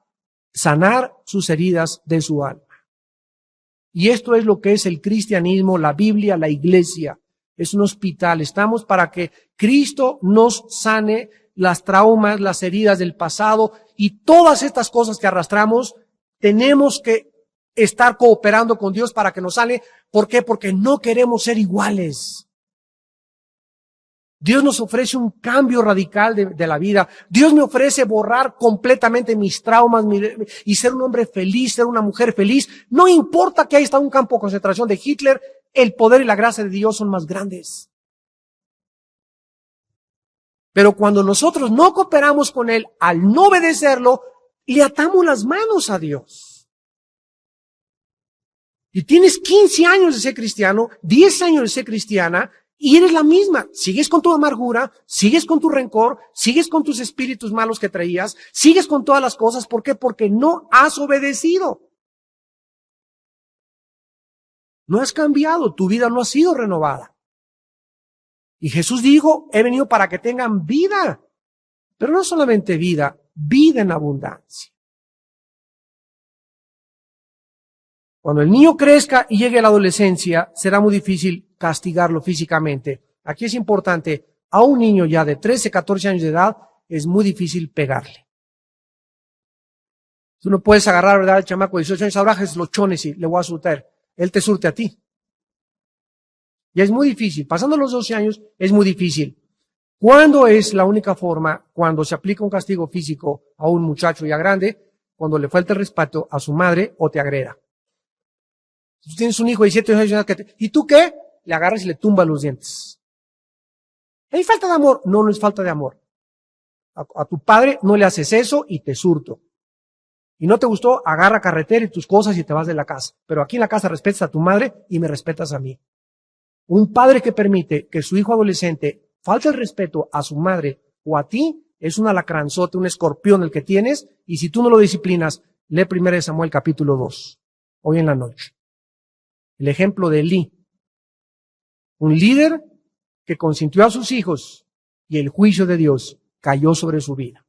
Sanar sus heridas de su alma. Y esto es lo que es el cristianismo, la Biblia, la iglesia. Es un hospital. Estamos para que Cristo nos sane las traumas, las heridas del pasado y todas estas cosas que arrastramos. Tenemos que estar cooperando con Dios para que nos sane. ¿Por qué? Porque no queremos ser iguales. Dios nos ofrece un cambio radical de la vida. Dios me ofrece borrar completamente mis traumas y ser un hombre feliz, ser una mujer feliz. No importa que ahí está un campo de concentración de Hitler, el poder y la gracia de Dios son más grandes. Pero cuando nosotros no cooperamos con Él, al no obedecerlo, le atamos las manos a Dios. Y tienes 15 años de ser cristiano, 10 años de ser cristiana, y eres la misma. Sigues con tu amargura, sigues con tu rencor, sigues con tus espíritus malos que traías, sigues con todas las cosas. ¿Por qué? Porque no has obedecido. No has cambiado, tu vida no ha sido renovada. Y Jesús dijo, he venido para que tengan vida. Pero no solamente vida, vida en abundancia. Cuando el niño crezca y llegue a la adolescencia, será muy difícil castigarlo físicamente. Aquí es importante, a un niño ya de 13, 14 años de edad, es muy difícil pegarle. Tú no puedes agarrar, ¿verdad?, al chamaco de 18 años, ahora los chones y le voy a surtar. Él te surte a ti. Ya es muy difícil. Pasando los 12 años, es muy difícil. ¿Cuándo es la única forma? Cuando se aplica un castigo físico a un muchacho ya grande, cuando le falta el respeto a su madre o te agreda. Si tú tienes un hijo de 17 años, ¿y tú qué? Le agarras y le tumbas los dientes. ¿Hay falta de amor? No, no es falta de amor. A tu padre no le haces eso y te surto. Y no te gustó, agarra carretera y tus cosas y te vas de la casa. Pero aquí en la casa respetas a tu madre y me respetas a mí. Un padre que permite que su hijo adolescente falte el respeto a su madre o a ti, es un alacranzote, un escorpión el que tienes, y si tú no lo disciplinas, lee 1 Samuel capítulo 2, hoy en la noche. El ejemplo de Elí, un líder que consintió a sus hijos y el juicio de Dios cayó sobre su vida.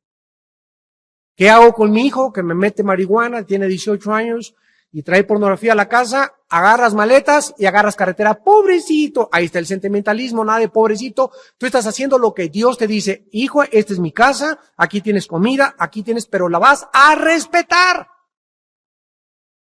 ¿Qué hago con mi hijo que me mete marihuana, tiene 18 años y trae pornografía a la casa? Agarras maletas y agarras carretera. Pobrecito, ahí está el sentimentalismo, nada de pobrecito. Tú estás haciendo lo que Dios te dice. Hijo, esta es mi casa, aquí tienes comida, aquí tienes, pero la vas a respetar.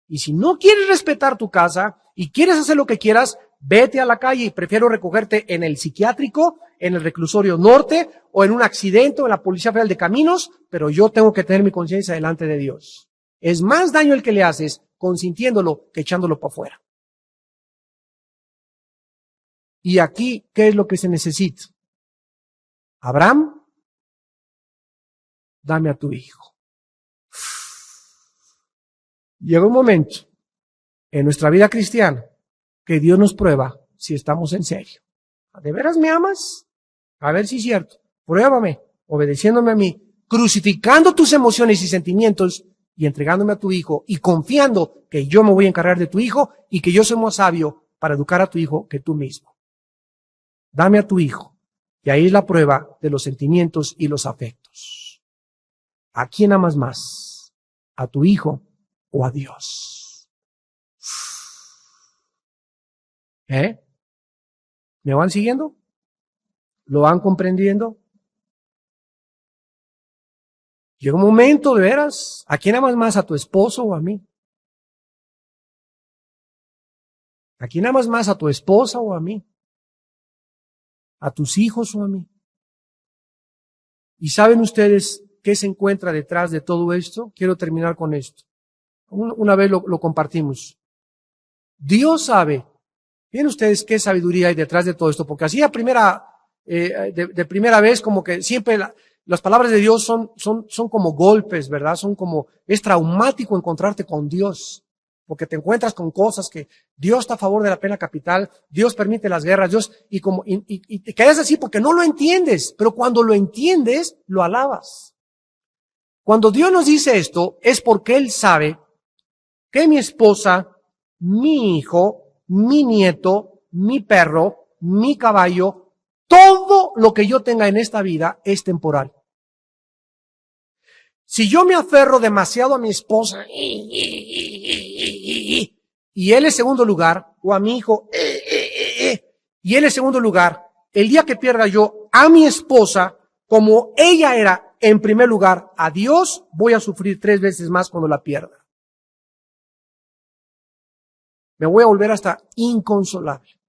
Y si no quieres respetar tu casa y quieres hacer lo que quieras, vete a la calle y prefiero recogerte en el psiquiátrico, en el reclusorio norte o en un accidente o en la Policía Federal de Caminos, pero yo tengo que tener mi conciencia delante de Dios. Es más daño el que le haces consintiéndolo que echándolo para afuera. Y aquí, ¿qué es lo que se necesita? Abraham, dame a tu hijo. Llega un momento en nuestra vida cristiana que Dios nos prueba si estamos en serio. ¿De veras me amas? A ver si es cierto. Pruébame, obedeciéndome a mí, crucificando tus emociones y sentimientos y entregándome a tu hijo y confiando que yo me voy a encargar de tu hijo y que yo soy más sabio para educar a tu hijo que tú mismo. Dame a tu hijo. Y ahí es la prueba de los sentimientos y los afectos. ¿A quién amas más? ¿A tu hijo o a Dios? ¿Me van siguiendo? ¿Lo van comprendiendo? Llega un momento, de veras, ¿a quién amas más? ¿A tu esposo o a mí? ¿A quién amas más? ¿A tu esposa o a mí? ¿A tus hijos o a mí? ¿Y saben ustedes qué se encuentra detrás de todo esto? Quiero terminar con esto. Una vez lo compartimos. Dios sabe. ¿Miren ustedes qué sabiduría hay detrás de todo esto? Porque así de primera vez como que siempre las palabras de Dios son como golpes, ¿verdad? Es traumático encontrarte con Dios. Porque te encuentras con cosas que Dios está a favor de la pena capital, Dios permite las guerras, y te quedas así porque no lo entiendes, pero cuando lo entiendes, lo alabas. Cuando Dios nos dice esto, es porque Él sabe que mi esposa, mi hijo, mi nieto, mi perro, mi caballo, todo lo que yo tenga en esta vida es temporal. Si yo me aferro demasiado a mi esposa y él es segundo lugar, o a mi hijo y él es segundo lugar, el día que pierda yo a mi esposa, como ella era en primer lugar a Dios, voy a sufrir 3 veces más cuando la pierda. Me voy a volver hasta inconsolable.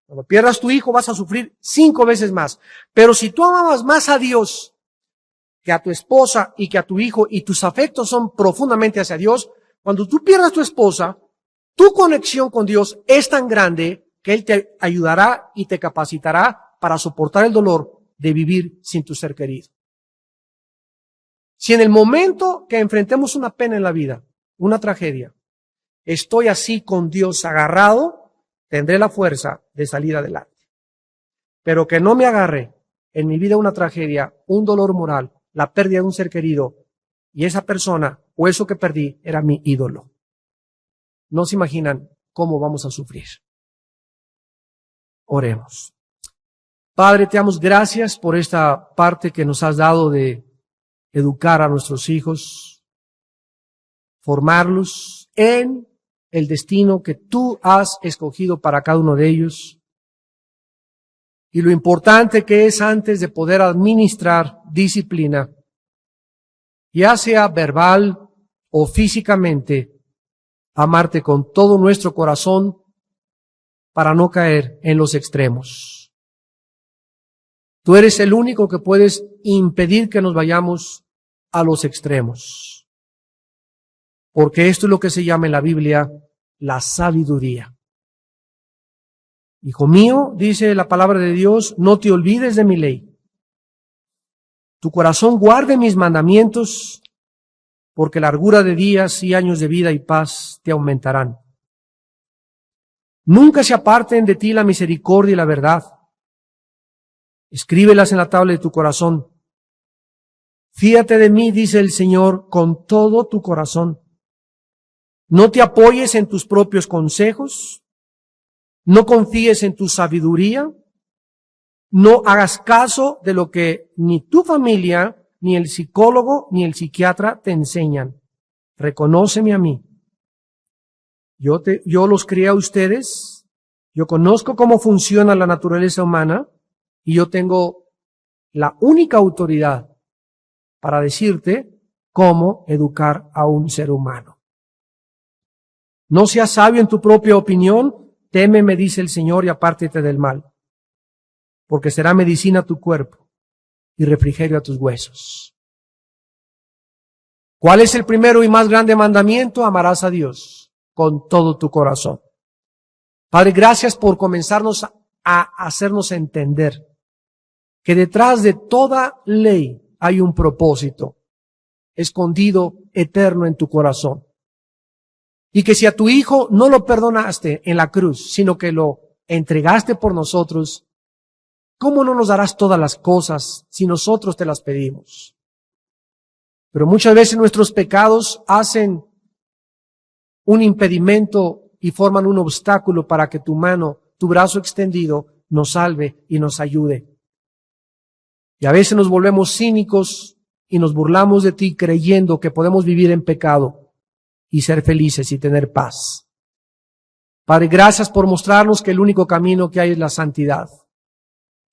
Cuando pierdas tu hijo vas a sufrir 5 veces más. Pero si tú amabas más a Dios que a tu esposa y que a tu hijo y tus afectos son profundamente hacia Dios, cuando tú pierdas tu esposa, tu conexión con Dios es tan grande que Él te ayudará y te capacitará para soportar el dolor de vivir sin tu ser querido. Si en el momento que enfrentemos una pena en la vida, una tragedia, estoy así con Dios agarrado, tendré la fuerza de salir adelante. Pero que no me agarre en mi vida una tragedia, un dolor moral, la pérdida de un ser querido, y esa persona o eso que perdí era mi ídolo. No se imaginan cómo vamos a sufrir. Oremos. Padre, te damos gracias por esta parte que nos has dado de educar a nuestros hijos, formarlos en el destino que tú has escogido para cada uno de ellos. Y lo importante que es antes de poder administrar disciplina, ya sea verbal o físicamente, amarte con todo nuestro corazón para no caer en los extremos. Tú eres el único que puedes impedir que nos vayamos a los extremos. Porque esto es lo que se llama en la Biblia la sabiduría. Hijo mío, dice la palabra de Dios, no te olvides de mi ley. Tu corazón guarde mis mandamientos, porque largura de días y años de vida y paz te aumentarán. Nunca se aparten de ti la misericordia y la verdad. Escríbelas en la tabla de tu corazón. Fíate de mí, dice el Señor, con todo tu corazón. No te apoyes en tus propios consejos. No confíes en tu sabiduría. No hagas caso de lo que ni tu familia, ni el psicólogo, ni el psiquiatra te enseñan. Reconóceme a mí. Yo los crié a ustedes. Yo conozco cómo funciona la naturaleza humana y yo tengo la única autoridad para decirte cómo educar a un ser humano. No seas sabio en tu propia opinión, Témeme, dice el Señor, y apártate del mal, porque será medicina a tu cuerpo y refrigerio a tus huesos. ¿Cuál es el primero y más grande mandamiento? Amarás a Dios con todo tu corazón. Padre, gracias por comenzarnos a hacernos entender que detrás de toda ley hay un propósito escondido, eterno en tu corazón. Y que si a tu Hijo no lo perdonaste en la cruz, sino que lo entregaste por nosotros, ¿cómo no nos darás todas las cosas si nosotros te las pedimos? Pero muchas veces nuestros pecados hacen un impedimento y forman un obstáculo para que tu mano, tu brazo extendido, nos salve y nos ayude. Y a veces nos volvemos cínicos y nos burlamos de ti creyendo que podemos vivir en pecado y ser felices y tener paz. Padre, gracias por mostrarnos que el único camino que hay es la santidad.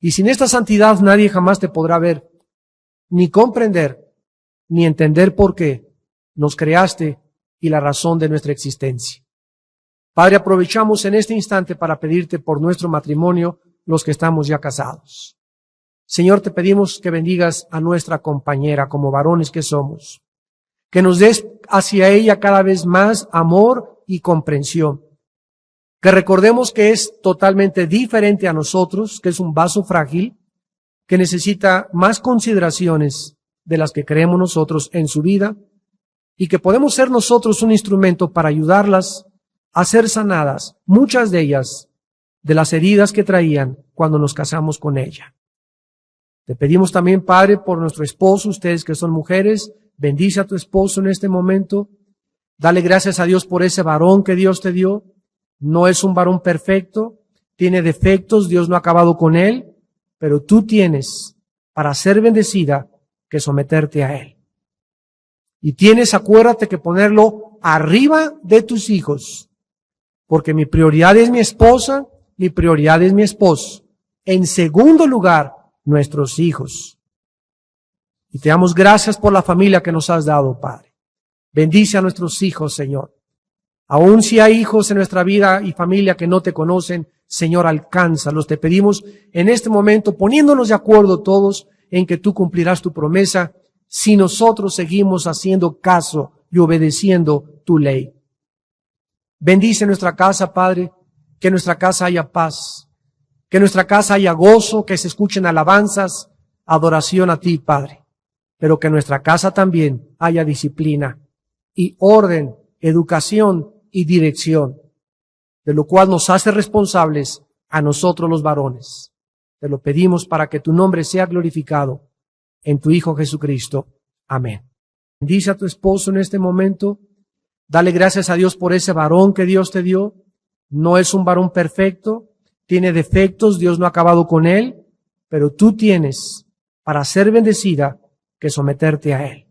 Y sin esta santidad nadie jamás te podrá ver, ni comprender, ni entender por qué nos creaste y la razón de nuestra existencia. Padre, aprovechamos en este instante para pedirte por nuestro matrimonio, los que estamos ya casados. Señor, te pedimos que bendigas a nuestra compañera como varones que somos, que nos des hacia ella cada vez más amor y comprensión, que recordemos que es totalmente diferente a nosotros, que es un vaso frágil, que necesita más consideraciones de las que creemos nosotros en su vida, y que podemos ser nosotros un instrumento para ayudarlas a ser sanadas, muchas de ellas, de las heridas que traían cuando nos casamos con ella. Te pedimos también, Padre, por nuestro esposo, ustedes que son mujeres, bendice a tu esposo en este momento. Dale gracias a Dios por ese varón que Dios te dio. No es un varón perfecto, tiene defectos, Dios no ha acabado con él, pero tú tienes para ser bendecida que someterte a él. Y tienes, acuérdate, que ponerlo arriba de tus hijos, porque mi prioridad es mi esposa, mi prioridad es mi esposo. En segundo lugar, nuestros hijos. Y te damos gracias por la familia que nos has dado, Padre. Bendice a nuestros hijos, Señor. Aun si hay hijos en nuestra vida y familia que no te conocen, Señor, alcánzalos. Te pedimos en este momento, poniéndonos de acuerdo todos en que tú cumplirás tu promesa, si nosotros seguimos haciendo caso y obedeciendo tu ley. Bendice nuestra casa, Padre, que en nuestra casa haya paz, que en nuestra casa haya gozo, que se escuchen alabanzas, adoración a ti, Padre, pero que en nuestra casa también haya disciplina y orden, educación y dirección, de lo cual nos hace responsables a nosotros los varones. Te lo pedimos para que tu nombre sea glorificado en tu Hijo Jesucristo. Amén. Bendice a tu esposo en este momento. Dale gracias a Dios por ese varón que Dios te dio. No es un varón perfecto, tiene defectos, Dios no ha acabado con él, pero tú tienes para ser bendecida que someterte a él.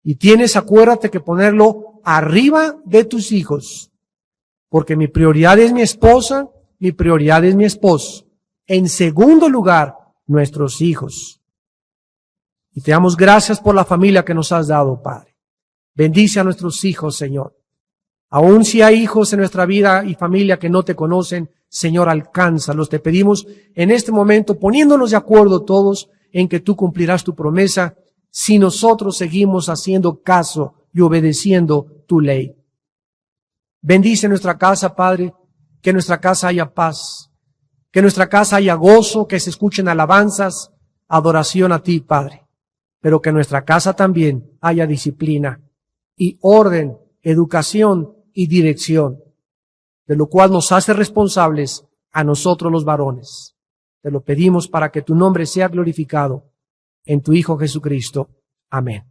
Y tienes, acuérdate, que ponerlo arriba de tus hijos, porque mi prioridad es mi esposa, mi prioridad es mi esposo. En segundo lugar, nuestros hijos. Y te damos gracias por la familia que nos has dado, Padre. Bendice a nuestros hijos, Señor. Aun si hay hijos en nuestra vida y familia que no te conocen, Señor, alcánzalos. Te pedimos en este momento, poniéndonos de acuerdo todos en que tú cumplirás tu promesa, si nosotros seguimos haciendo caso y obedeciendo tu ley. Bendice nuestra casa, Padre, que en nuestra casa haya paz, que en nuestra casa haya gozo, que se escuchen alabanzas, adoración a ti, Padre, pero que en nuestra casa también haya disciplina y orden, educación y dirección, de lo cual nos hace responsables a nosotros los varones. Te lo pedimos para que tu nombre sea glorificado en tu Hijo Jesucristo. Amén.